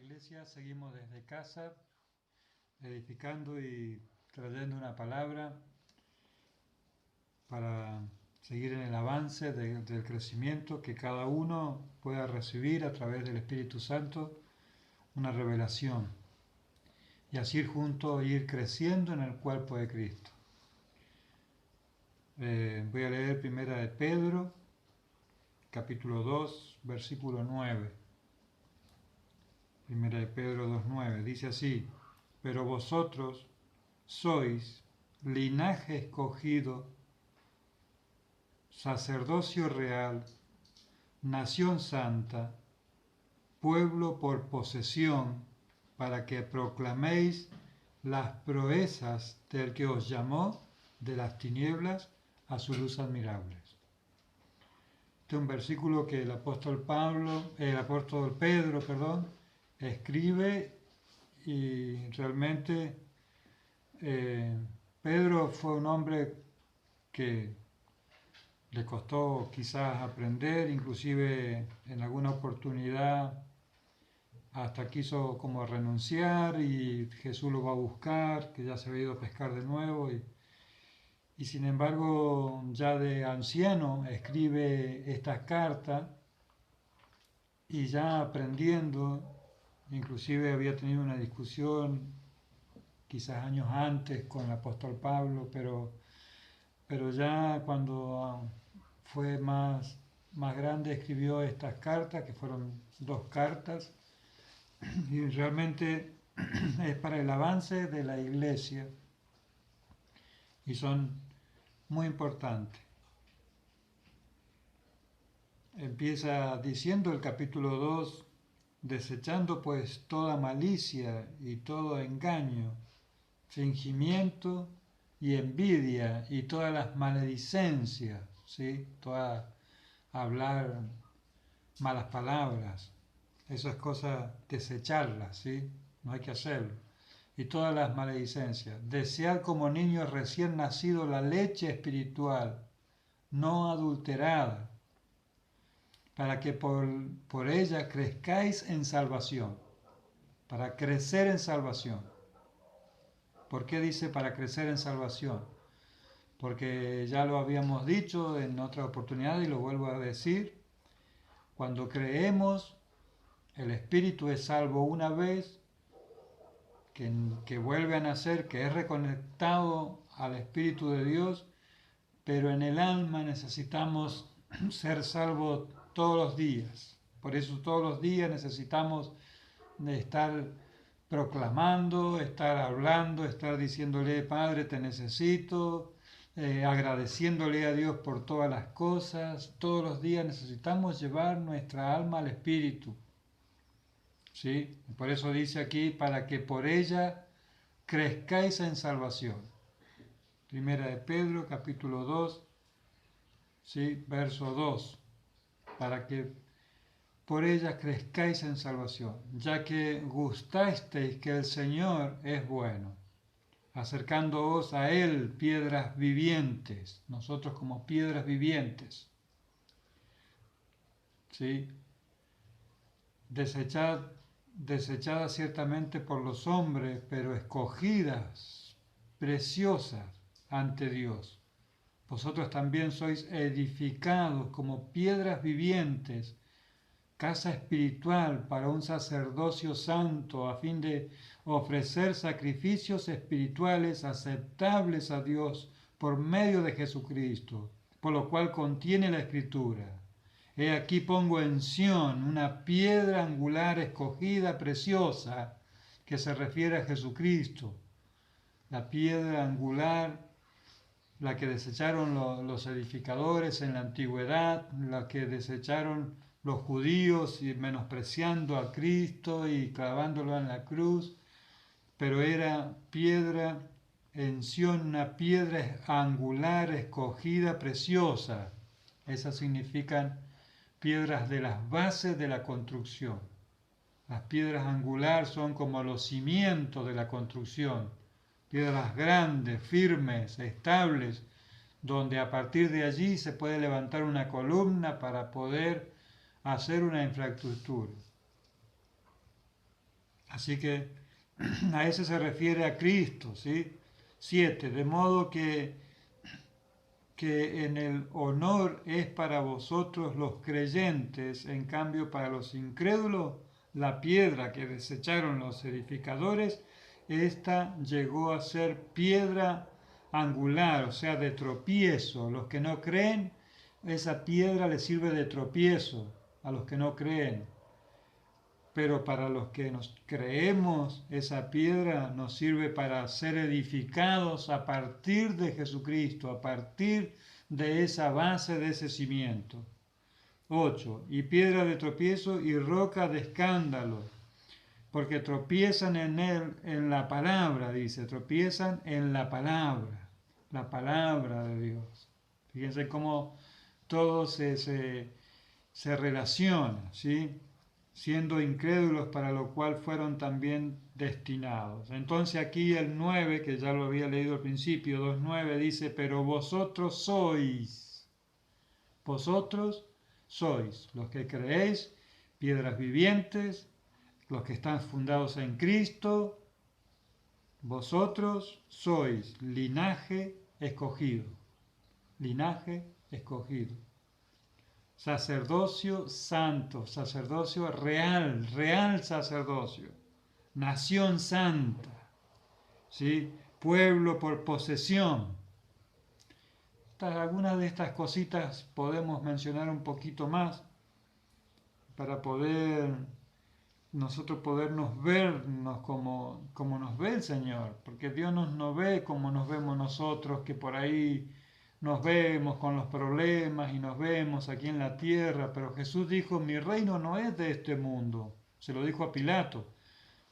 iglesia seguimos desde casa, edificando y trayendo una palabra para seguir en el avance del crecimiento, que cada uno pueda recibir a través del Espíritu Santo una revelación y así juntos ir creciendo en el cuerpo de Cristo. Voy a leer primera de Pedro, capítulo 2, versículo 9. Primera de Pedro 2.9, dice así: pero vosotros sois linaje escogido, sacerdocio real, nación santa, pueblo por posesión, para que proclaméis las proezas del que os llamó de las tinieblas a su luz admirable. Este es un versículo que el apóstol Pedro, escribe, y realmente Pedro fue un hombre que le costó quizás aprender, inclusive en alguna oportunidad hasta quiso como renunciar y Jesús lo va a buscar, que ya se había ido a pescar de nuevo, y sin embargo ya de anciano escribe estas cartas y ya aprendiendo. Inclusive había tenido una discusión quizás años antes con el apóstol Pablo, pero ya cuando fue más grande escribió estas cartas, que fueron 2 cartas, y realmente es para el avance de la iglesia y son muy importantes. Empieza diciendo el capítulo 2, desechando pues toda malicia y todo engaño, fingimiento y envidia y todas las maledicencias, ¿sí? Toda hablar malas palabras, esas cosas desecharlas, ¿sí? No hay que hacerlo. Y todas las maledicencias. Desead como niños recién nacidos la leche espiritual, no adulterada, para que por ella crezcáis en salvación, para crecer en salvación. ¿Por qué dice para crecer en salvación? Porque ya lo habíamos dicho en otra oportunidad y lo vuelvo a decir. Cuando creemos, el espíritu es salvo una vez, que vuelve a nacer, que es reconectado al Espíritu de Dios, pero en el alma necesitamos ser salvos todos los días. Por eso todos los días necesitamos estar proclamando, estar hablando, estar diciéndole: Padre, te necesito, agradeciéndole a Dios por todas las cosas. Todos los días necesitamos llevar nuestra alma al Espíritu, ¿sí? Por eso dice aquí, para que por ella crezcáis en salvación. Primera de Pedro, capítulo 2, ¿sí? Verso 2. Para que por ella crezcáis en salvación, ya que gustasteis que el Señor es bueno, acercándoos a Él, piedras vivientes, nosotros como piedras vivientes, ¿sí? Desechadas ciertamente por los hombres, pero escogidas, preciosas ante Dios. Vosotros también sois edificados como piedras vivientes, casa espiritual para un sacerdocio santo, a fin de ofrecer sacrificios espirituales aceptables a Dios por medio de Jesucristo, por lo cual contiene la Escritura: he aquí pongo en Sión una piedra angular escogida, preciosa, que se refiere a Jesucristo. La piedra angular, la que desecharon los edificadores en la antigüedad, la que desecharon los judíos y menospreciando a Cristo y clavándolo en la cruz, pero era piedra en Sión, una piedra angular, escogida, preciosa. Esas significan piedras de las bases de la construcción. Las piedras angulares son como los cimientos de la construcción, piedras grandes, firmes, estables, donde a partir de allí se puede levantar una columna para poder hacer una infraestructura. Así que a ese se refiere a Cristo, ¿sí? 7. De modo que en el honor es para vosotros los creyentes, en cambio para los incrédulos, la piedra que desecharon los edificadores, esta llegó a ser piedra angular, o sea, de tropiezo. Los que no creen, esa piedra les sirve de tropiezo a los que no creen. Pero para los que nos creemos, esa piedra nos sirve para ser edificados a partir de Jesucristo, a partir de esa base, de ese cimiento. 8. Y piedra de tropiezo y roca de escándalo, porque tropiezan en él, en la palabra, dice, tropiezan en la palabra de Dios. Fíjense cómo todo se relaciona, ¿sí? Siendo incrédulos, para lo cual fueron también destinados. Entonces aquí el 9, que ya lo había leído al principio, 2.9 dice, pero vosotros sois los que creéis, piedras vivientes, los que están fundados en Cristo, vosotros sois linaje escogido, sacerdocio santo, sacerdocio real sacerdocio, nación santa, ¿sí? Pueblo por posesión. Algunas de estas cositas podemos mencionar un poquito más para nosotros podernos vernos como nos ve el Señor, porque Dios no ve como nos vemos nosotros, que por ahí nos vemos con los problemas y nos vemos aquí en la tierra, pero Jesús dijo, mi reino no es de este mundo, se lo dijo a Pilato,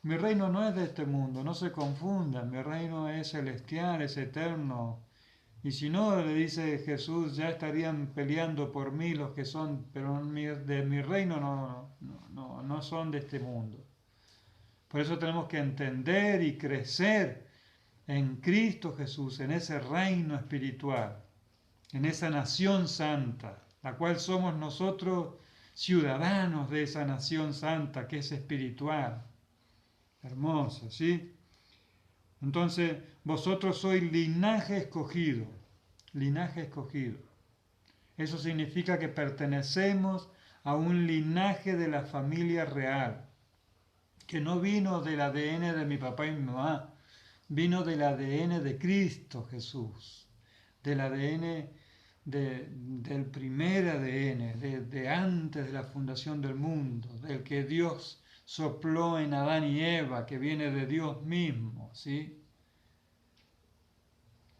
mi reino no es de este mundo, no se confundan, mi reino es celestial, es eterno, y si no, le dice Jesús, ya estarían peleando por mí los que son, pero de mi reino no son de este mundo. Por eso tenemos que entender y crecer en Cristo Jesús, en ese reino espiritual, en esa nación santa, la cual somos nosotros ciudadanos de esa nación santa que es espiritual. Hermosa, ¿sí? Entonces, vosotros sois linaje escogido, linaje escogido. Eso significa que pertenecemos a un linaje de la familia real, que no vino del ADN de mi papá y mi mamá, vino del ADN de Cristo Jesús, del ADN del primer ADN, de antes de la fundación del mundo, del que Dios sopló en Adán y Eva, que viene de Dios mismo, ¿sí?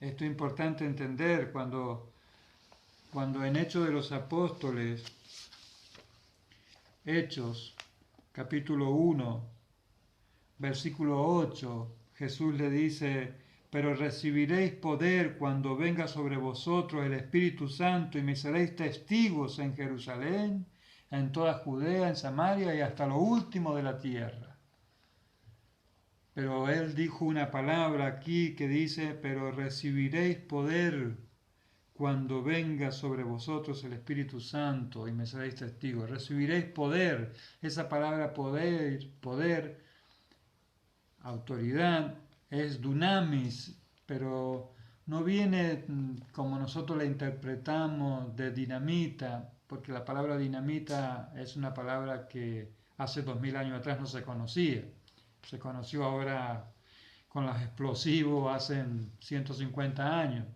Esto es importante entender cuando en Hechos de los Apóstoles, Hechos, capítulo 1, versículo 8, Jesús le dice, pero recibiréis poder cuando venga sobre vosotros el Espíritu Santo y me seréis testigos en Jerusalén, en toda Judea, en Samaria y hasta lo último de la tierra. Pero él dijo una palabra aquí que dice, pero recibiréis poder cuando venga sobre vosotros el Espíritu Santo y me seréis testigos. Recibiréis poder. Esa palabra poder, autoridad, es dunamis, pero no viene como nosotros la interpretamos de dinamita, porque la palabra dinamita es una palabra que hace 2000 años atrás no se conocía. Se conoció ahora con los explosivos hace 150 años.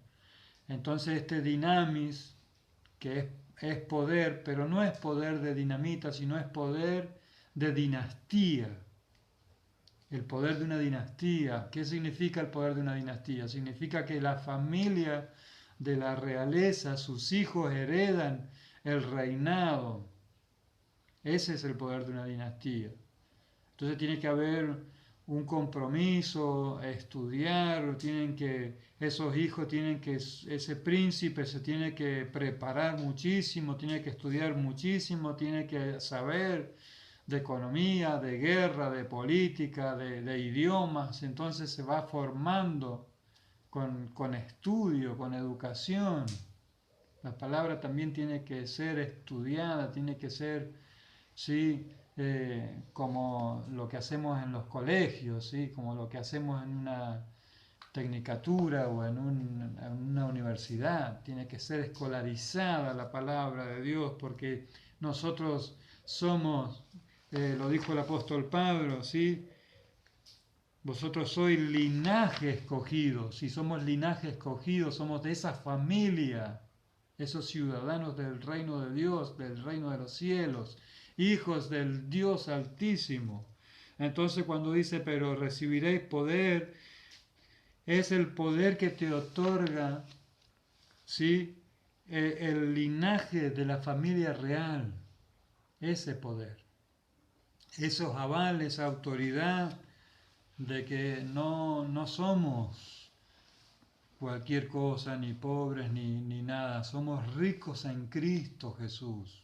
Entonces este dinamis, que es poder, pero no es poder de dinamita, sino es poder de dinastía. El poder de una dinastía. ¿Qué significa el poder de una dinastía? Significa que la familia de la realeza, sus hijos heredan el reinado. Ese es el poder de una dinastía. Entonces tiene que haber un compromiso, estudiar, esos hijos ese príncipe se tiene que preparar muchísimo, tiene que estudiar muchísimo, tiene que saber de economía, de guerra, de política, de idiomas, entonces se va formando con estudio, con educación. La palabra también tiene que ser estudiada, tiene que ser, ¿sí?, como lo que hacemos en los colegios, ¿sí? Como lo que hacemos en una tecnicatura o en una universidad. Tiene que ser escolarizada la palabra de Dios, porque nosotros somos, lo dijo el apóstol Pablo, ¿sí? Vosotros sois linaje escogido. Si somos linaje escogido, somos de esa familia, esos ciudadanos del reino de Dios, del reino de los cielos, hijos del Dios Altísimo. Entonces cuando dice, pero recibiréis poder, es el poder que te otorga, ¿sí? El linaje de la familia real, ese poder, esos avales, autoridad de que no somos cualquier cosa, ni pobres, ni nada, somos ricos en Cristo Jesús,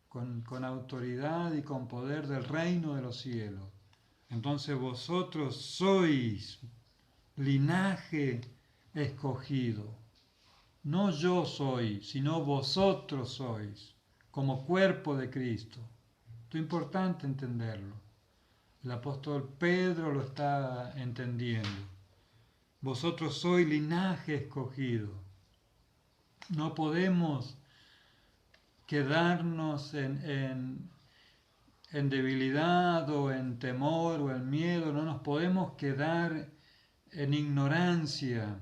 con autoridad y con poder del reino de los cielos. Entonces vosotros sois linaje escogido. No yo soy, sino vosotros sois, como cuerpo de Cristo. Esto es importante entenderlo. El apóstol Pedro lo está entendiendo. Vosotros sois linaje escogido. No podemos quedarnos en debilidad o en temor o en miedo. No nos podemos quedar en ignorancia.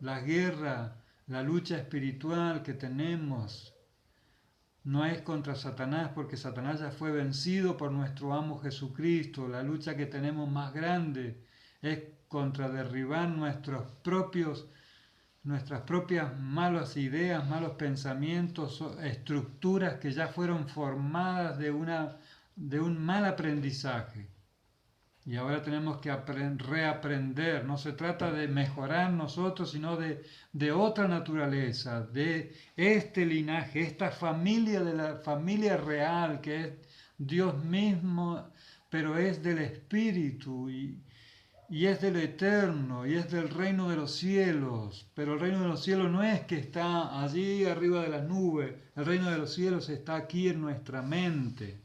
La guerra, la lucha espiritual que tenemos no es contra Satanás, porque Satanás ya fue vencido por nuestro amo Jesucristo. La lucha que tenemos más grande es contra derribar nuestras propias malas ideas, malos pensamientos, estructuras que ya fueron formadas de un mal aprendizaje. Y ahora tenemos que reaprender. No se trata de mejorar nosotros, sino de otra naturaleza, de este linaje, esta familia, de la familia real, que es Dios mismo, pero es del Espíritu y es del eterno, y es del reino de los cielos. Pero el reino de los cielos no es que está allí arriba de las nubes. El reino de los cielos está aquí en nuestra mente.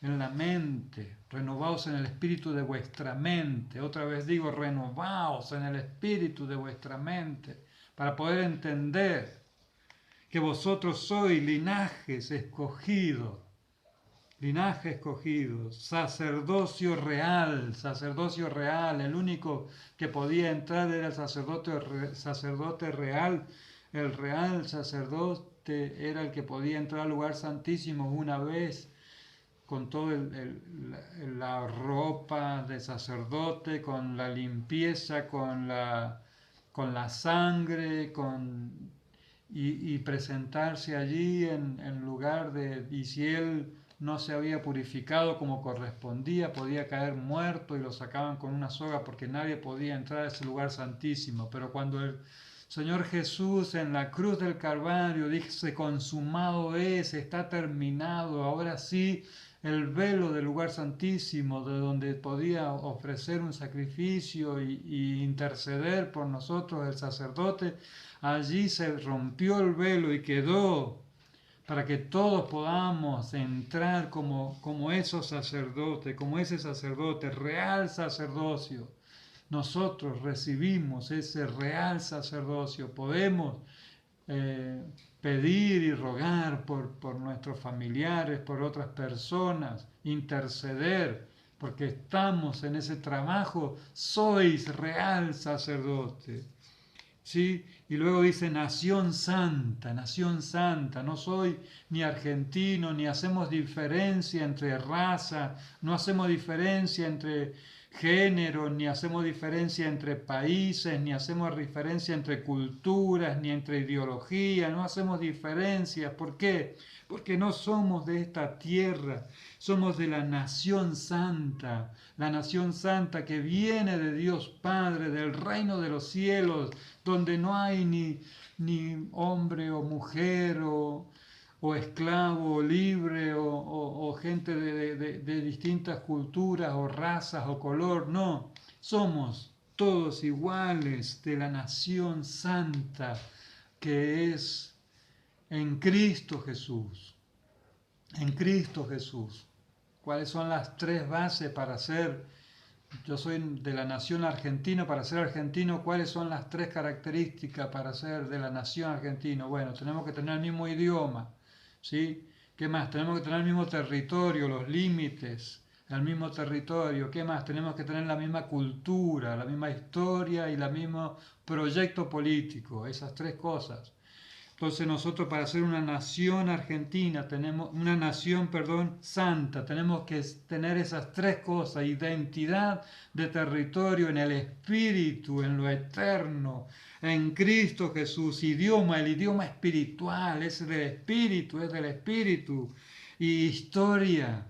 En la mente, renovaos en el espíritu de vuestra mente. Otra vez digo, renovaos en el espíritu de vuestra mente, para poder entender que vosotros sois linaje escogido, sacerdocio real. El único que podía entrar era el sacerdote real. El real sacerdote era el que podía entrar al lugar santísimo una vez, con toda la ropa de sacerdote, con la limpieza, con la sangre, y presentarse allí en lugar de... Y si él no se había purificado como correspondía, podía caer muerto y lo sacaban con una soga, porque nadie podía entrar a ese lugar santísimo. Pero cuando el Señor Jesús en la cruz del Calvario dice, consumado es, está terminado, ahora sí, el velo del lugar santísimo, de donde podía ofrecer un sacrificio y interceder por nosotros el sacerdote, allí se rompió el velo y quedó para que todos podamos entrar como esos sacerdotes, como ese sacerdote, real sacerdocio. Nosotros recibimos ese real sacerdocio, podemos pedir y rogar por nuestros familiares, por otras personas, interceder, porque estamos en ese trabajo, sois real sacerdote. ¿Sí? Y luego dice nación santa, no soy ni argentino, ni hacemos diferencia entre raza, no hacemos diferencia entre género, ni hacemos diferencia entre países, ni hacemos diferencia entre culturas, ni entre ideologías, no hacemos diferencias. ¿Por qué? Porque no somos de esta tierra, somos de la nación santa que viene de Dios Padre, del reino de los cielos, donde no hay ni hombre o mujer o esclavo o libre o gente de distintas culturas o razas o color. No, somos todos iguales de la nación santa que es en Cristo Jesús. en Cristo Jesús. ¿Cuáles son las tres bases para ser? Yo soy de la nación argentina, para ser argentino, ¿cuáles son las tres características para ser de la nación argentina? Bueno, tenemos que tener el mismo idioma, ¿sí? ¿Qué más? Tenemos que tener el mismo territorio, los límites, el mismo territorio. ¿Qué más? Tenemos que tener la misma cultura, la misma historia y el mismo proyecto político, esas tres cosas. Entonces nosotros para ser una nación argentina, tenemos una nación, perdón, santa, tenemos que tener esas tres cosas: identidad de territorio en el espíritu, en lo eterno, en Cristo Jesús, idioma, el idioma espiritual, es del espíritu, y historia,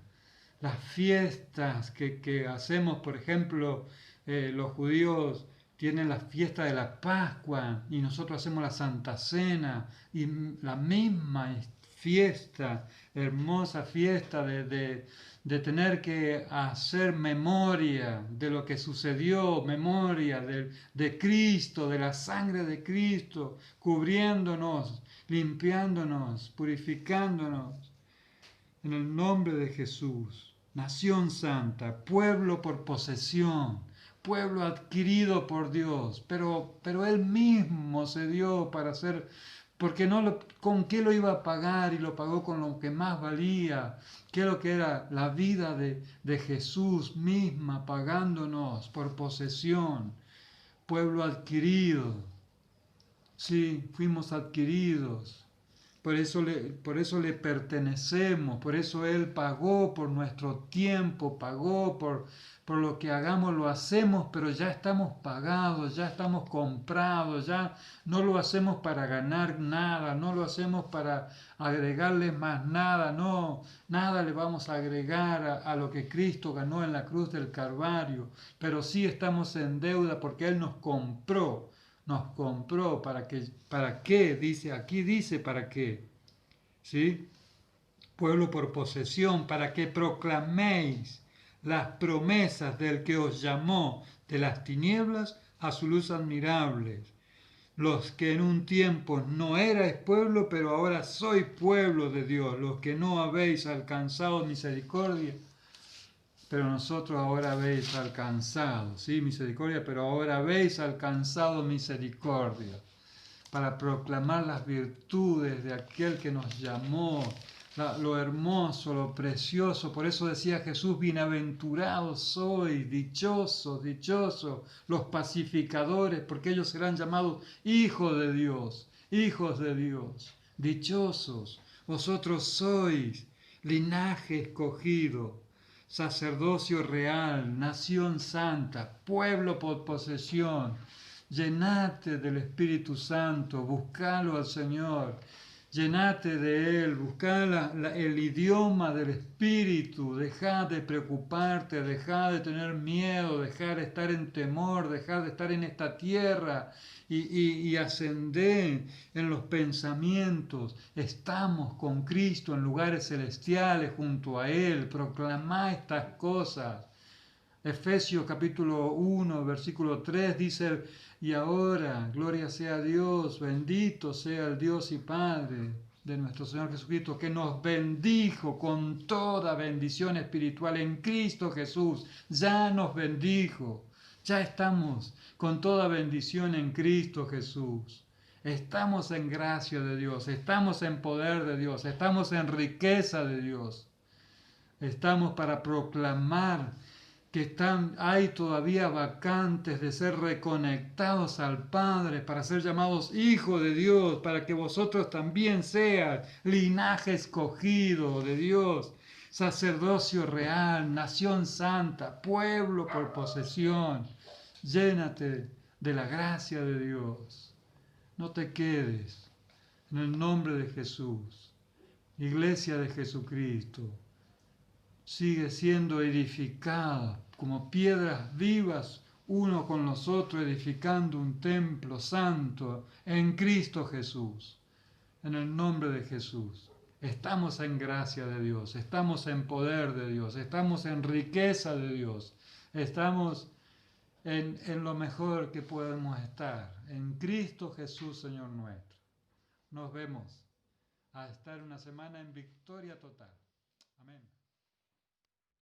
las fiestas que hacemos, por ejemplo, los judíos tienen la fiesta de la Pascua y nosotros hacemos la Santa Cena y la misma fiesta, hermosa fiesta de tener que hacer memoria de lo que sucedió, memoria de Cristo, de la sangre de Cristo, cubriéndonos, limpiándonos, purificándonos. En el nombre de Jesús, nación santa, pueblo por posesión, pueblo adquirido por Dios, pero Él mismo se dio para ser, porque no con qué lo iba a pagar, y lo pagó con lo que más valía, que es lo que era la vida de Jesús misma, pagándonos por posesión, pueblo adquirido. Sí, fuimos adquiridos. Por eso le pertenecemos, por eso Él pagó por nuestro tiempo, pagó por lo que hagamos, lo hacemos, pero ya estamos pagados, ya estamos comprados, ya no lo hacemos para ganar nada, no lo hacemos para agregarle más nada, no, nada le vamos a agregar a lo que Cristo ganó en la cruz del Calvario, pero sí estamos en deuda porque Él nos compró ¿para qué? Dice, aquí dice para qué, ¿sí? Pueblo por posesión, para que proclaméis las promesas del que os llamó de las tinieblas a su luz admirable. Los que en un tiempo no erais pueblo, pero ahora sois pueblo de Dios, los que no habéis alcanzado misericordia, pero nosotros ahora habéis alcanzado, sí, misericordia, pero ahora habéis alcanzado misericordia, para proclamar las virtudes de aquel que nos llamó, lo hermoso, lo precioso. Por eso decía Jesús, bienaventurados sois, dichosos, dichosos los pacificadores, porque ellos serán llamados hijos de Dios, hijos de Dios, dichosos. Vosotros sois linaje escogido, sacerdocio real, nación santa, pueblo por posesión. Llenate del Espíritu Santo, buscalo al Señor, llenate de Él, busca el idioma del Espíritu, deja de preocuparte, deja de tener miedo, deja de estar en temor, deja de estar en esta tierra y ascender en los pensamientos. Estamos con Cristo en lugares celestiales junto a Él, proclama estas cosas. Efesios capítulo 1, versículo 3 dice, y ahora, gloria sea a Dios, bendito sea el Dios y Padre de nuestro Señor Jesucristo, que nos bendijo con toda bendición espiritual en Cristo Jesús. Ya nos bendijo, ya estamos con toda bendición en Cristo Jesús. Estamos en gracia de Dios, estamos en poder de Dios, estamos en riqueza de Dios. Estamos para proclamar que hay todavía vacantes de ser reconectados al Padre, para ser llamados hijos de Dios, para que vosotros también seas linaje escogido de Dios, sacerdocio real, nación santa, pueblo por posesión. Llénate de la gracia de Dios. No te quedes. En el nombre de Jesús, Iglesia de Jesucristo, sigue siendo edificada como piedras vivas, uno con los otros, edificando un templo santo en Cristo Jesús. En el nombre de Jesús. Estamos en gracia de Dios, estamos en poder de Dios, estamos en riqueza de Dios, estamos en lo mejor que podemos estar, en Cristo Jesús, Señor nuestro. Nos vemos a estar una semana en victoria total. Amén.